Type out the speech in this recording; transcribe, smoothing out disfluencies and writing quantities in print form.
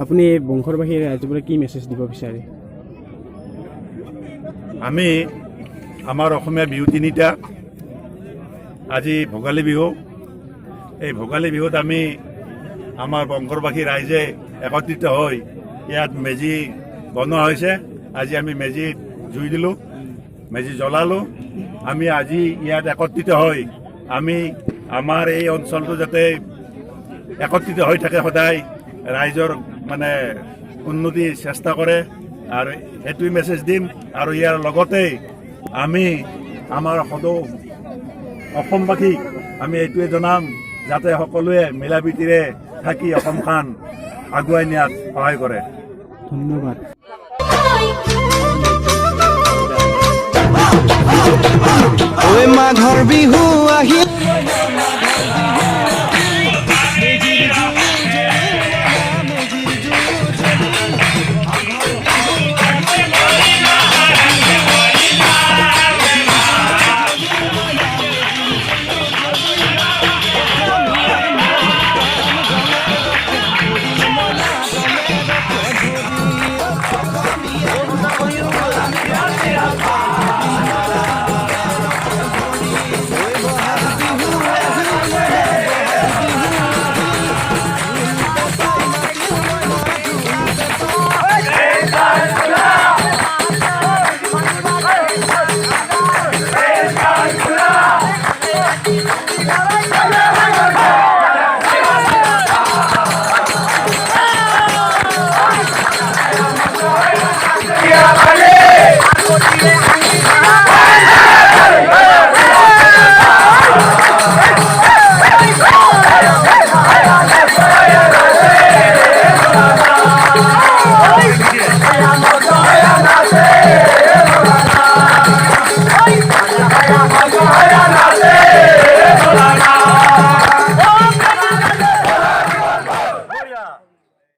আপুনি বংশৰবাসী ৰাইজবোৰে কি মেছেজ দিব বিচাৰে? আমি আমাৰ অসমীয়া বিহু তিনিটা। আজি ভোগালী বিহু। এই ভোগালী বিহুত আমি আমাৰ বংশৰবাসী ৰাইজে একত্ৰিত হৈ ইয়াত মেজি বনোৱা হৈছে। আজি আমি মেজিত জুই দিলোঁ, মেজি জ্বলালোঁ। আমি আজি ইয়াত একত্ৰিত হৈ আমি আমাৰ এই অঞ্চলটো যাতে একত্ৰিত হৈ থাকে, সদায় ৰাইজৰ মানে উন্নতিৰ চেষ্টা কৰে আৰু সেইটোৱে মেছেজ দিম। আৰু ইয়াৰ লগতে আমি আমাৰ সদৌ অসমবাসীক আমি এইটোৱে জনাম যাতে সকলোৱে মিলা প্ৰীতিৰে থাকি অসমখন আগুৱাই নিয়াত সহায় কৰে। ধন্যবাদ। মাঘৰ বিহু আহিল।